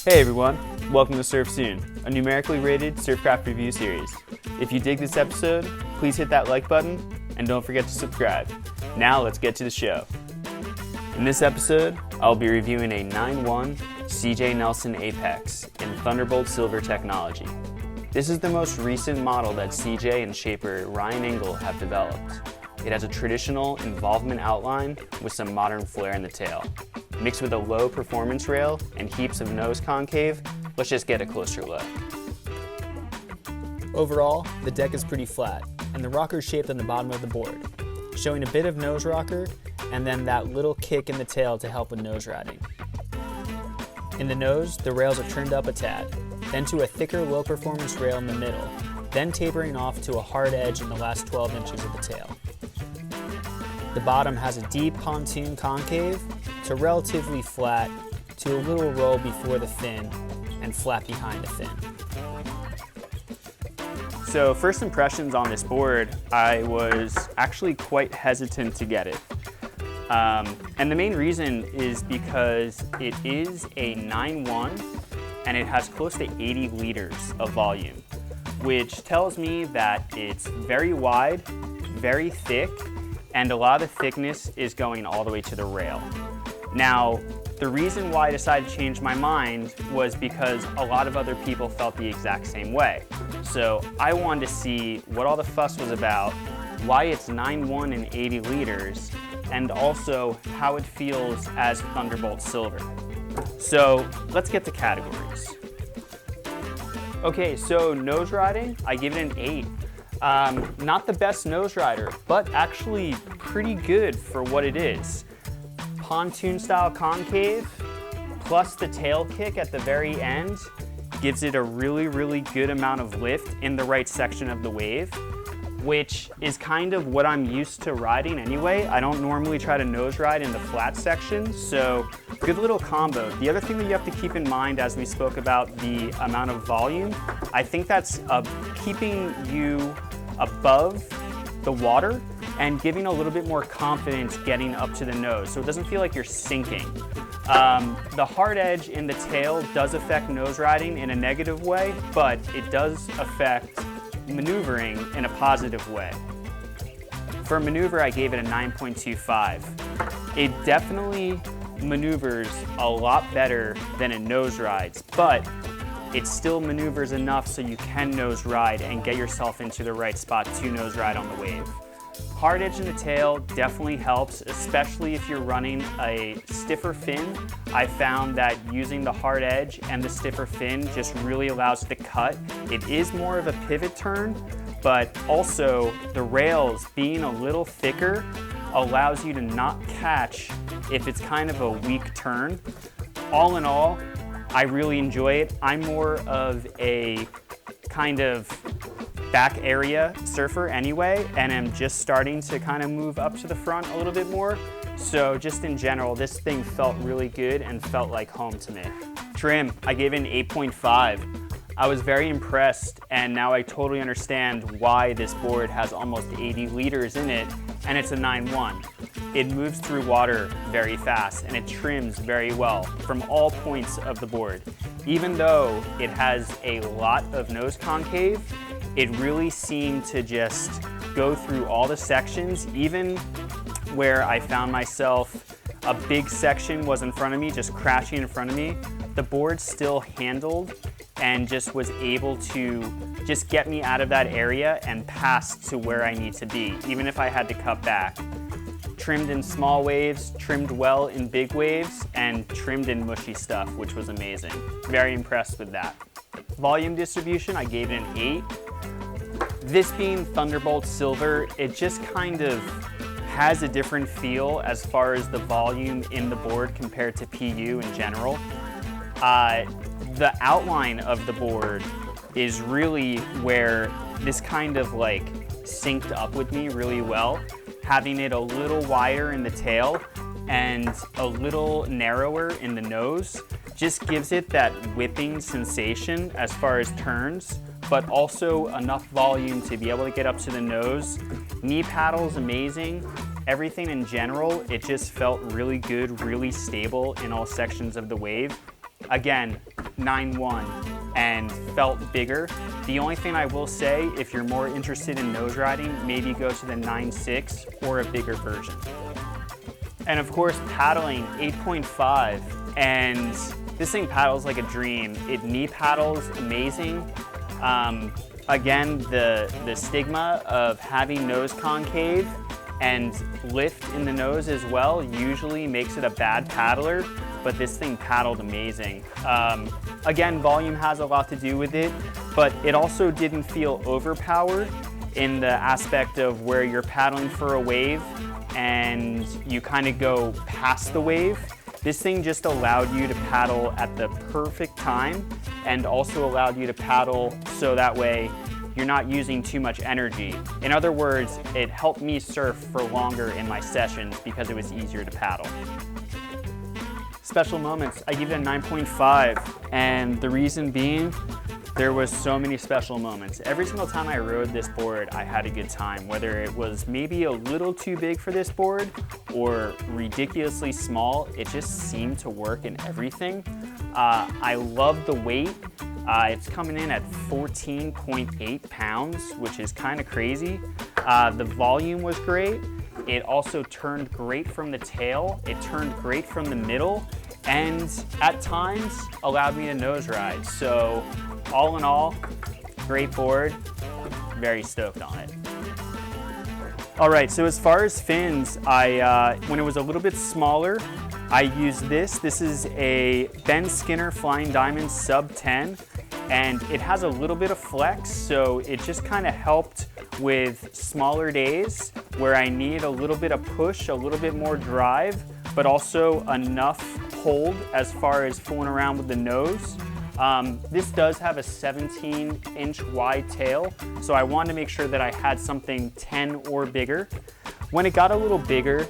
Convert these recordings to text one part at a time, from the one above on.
Hey everyone, welcome to Surf Soon, a numerically rated Surfcraft review series. If you dig this episode, please hit that like button and don't forget to subscribe. Now let's get to the show. In this episode, I'll be reviewing a 9.1 cjnelson Apex in Thunderbolt Silver technology. This is the most recent model that CJ and shaper Ryan Engle have developed. It has a traditional involvement outline with some modern flair in the tail. Mixed with a low performance rail and heaps of nose concave, let's just get a closer look. Overall, the deck is pretty flat, and the rocker is shaped on the bottom of the board, showing a bit of nose rocker and then that little kick in the tail to help with nose riding. In the nose, the rails are trimmed up a tad, then to a thicker low performance rail in the middle, then tapering off to a hard edge in the last 12 inches of the tail. The bottom has a deep pontoon concave to relatively flat to a little roll before the fin and flat behind the fin. So first impressions on this board, I was actually quite hesitant to get it. And the main reason is because it is a 9.1 and it has close to 80 liters of volume, which tells me that it's very wide, very thick, and a lot of the thickness is going all the way to the rail. Now, the reason why I decided to change my mind was because a lot of other people felt the exact same way. So I wanted to see what all the fuss was about, why it's 9.1 and 80 liters, and also how it feels as Thunderbolt Silver. So let's get to categories. Okay, so nose riding, I give it an 8. Not the best nose rider, but actually pretty good for what it is. Pontoon style concave plus the tail kick at the very end gives it a really good amount of lift in the right section of the wave, which is kind of what I'm used to riding anyway. I don't normally try to nose ride in the flat section, so good little combo. The other thing that you have to keep in mind as we spoke about the amount of volume, I think that's keeping you above the water and giving a little bit more confidence getting up to the nose, so it doesn't feel like you're sinking. The hard edge in the tail does affect nose riding in a negative way, but it does affect maneuvering in a positive way. For maneuver, I gave it a 9.25. It definitely maneuvers a lot better than it nose rides, but it still maneuvers enough so you can nose ride and get yourself into the right spot to nose ride on the wave. Hard edge in the tail definitely helps, especially if you're running a stiffer fin. I found that using the hard edge and the stiffer fin just really allows it to cut. It is more of a pivot turn, but also the rails being a little thicker allows you to not catch if it's kind of a weak turn. All in all, I really enjoy it. I'm more of a kind of back area surfer anyway, and I'm just starting to kind of move up to the front a little bit more. So just in general, this thing felt really good and felt like home to me. Trim, I gave it an 8.5. I was very impressed, and now I totally understand why this board has almost 80 liters in it, and it's a 9.1. It moves through water very fast, and it trims very well from all points of the board. Even though it has a lot of nose concave, it really seemed to just go through all the sections, even where I found myself a big section was in front of me, just crashing in front of me. The board still handled and just was able to just get me out of that area and pass to where I need to be, even if I had to cut back. Trimmed in small waves, trimmed well in big waves, and trimmed in mushy stuff, which was amazing. Very impressed with that. Volume distribution, I gave it an 8. This being Thunderbolt Silver, it just kind of has a different feel as far as the volume in the board compared to PU in general. The outline of the board is really where this kind of like synced up with me really well. Having it a little wider in the tail and a little narrower in the nose just gives it that whipping sensation as far as turns, but also enough volume to be able to get up to the nose. Knee paddle's amazing. Everything in general, it just felt really good, really stable in all sections of the wave. Again, 9.1 and felt bigger. The only thing I will say, if you're more interested in nose riding, maybe go to the 9.6 or a bigger version. And of course, paddling 8.5, and this thing paddles like a dream. It knee paddles amazing. Again, the stigma of having nose concave and lift in the nose as well usually makes it a bad paddler, but this thing paddled amazing. Again, volume has a lot to do with it, but it also didn't feel overpowered in the aspect of where you're paddling for a wave and you kind of go past the wave. This thing just allowed you to paddle at the perfect time and also allowed you to paddle so that way you're not using too much energy. In other words, it helped me surf for longer in my sessions because it was easier to paddle. Special moments, I give it a 9.5, and the reason being, there was so many special moments. Every single time I rode this board, I had a good time, whether it was maybe a little too big for this board or ridiculously small. It just seemed to work in everything. I love the weight. It's coming in at 14.8 pounds, which is kind of crazy. The volume was great. It also turned great from the tail. It turned great from the middle, and at times allowed me to nose ride. So all in all, great board, very stoked on it. All right, so as far as fins, when it was a little bit smaller, I used this. This is a Ben Skinner Flying Diamond sub 10, and it has a little bit of flex, so it just kind of helped with smaller days where I need a little bit of push, a little bit more drive, but also enough hold as far as fooling around with the nose. This does have a 17-inch wide tail, so I wanted to make sure that I had something 10 or bigger. When it got a little bigger,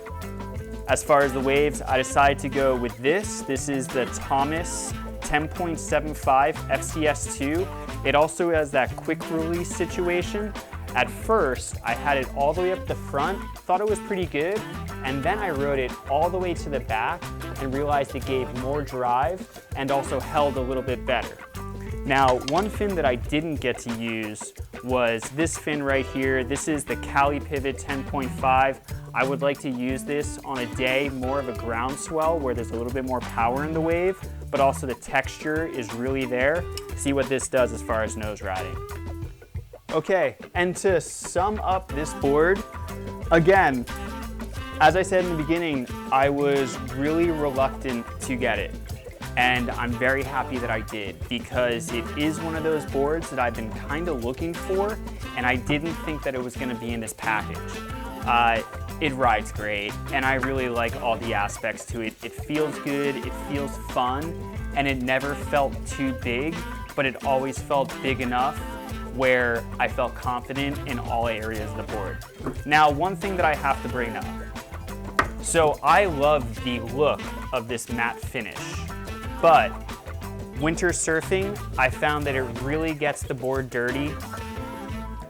as far as the waves, I decided to go with this. This is the Thomas 10.75 FCS2. It also has that quick release situation. At first, I had it all the way up the front, thought it was pretty good, and then I rode it all the way to the back and realized it gave more drive and also held a little bit better. Now, one fin that I didn't get to use was this fin right here. This is the Cali Pivot 10.5. I would like to use this on a day more of a groundswell where there's a little bit more power in the wave, but also the texture is really there. See what this does as far as nose riding. Okay, and to sum up this board, again, as I said in the beginning, I was really reluctant to get it. And I'm very happy that I did, because it is one of those boards that I've been kind of looking for, and I didn't think that it was gonna be in this package. It rides great, and I really like all the aspects to it. It feels good, it feels fun, and it never felt too big, but it always felt big enough where I felt confident in all areas of the board. Now, one thing that I have to bring up. So I love the look of this matte finish, but winter surfing, I found that it really gets the board dirty.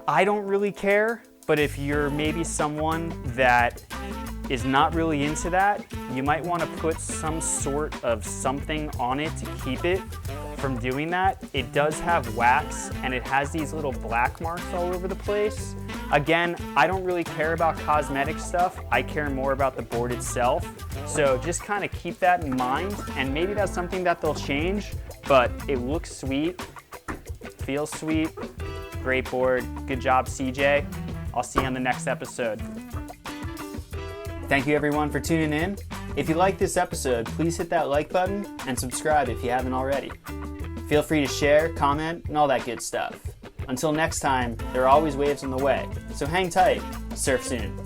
I don't really care, but if you're maybe someone that is not really into that, you might want to put some sort of something on it to keep it from doing that. It does have wax, and it has these little black marks all over the place. Again, I don't really care about cosmetic stuff. I care more about the board itself. So just kind of keep that in mind, and maybe that's something that they'll change, but it looks sweet, feels sweet, great board. Good job, CJ. I'll see you on the next episode. Thank you everyone for tuning in. If you like this episode, please hit that like button and subscribe if you haven't already. Feel free to share, comment, and all that good stuff. Until next time, there are always waves on the way, so hang tight, surf soon.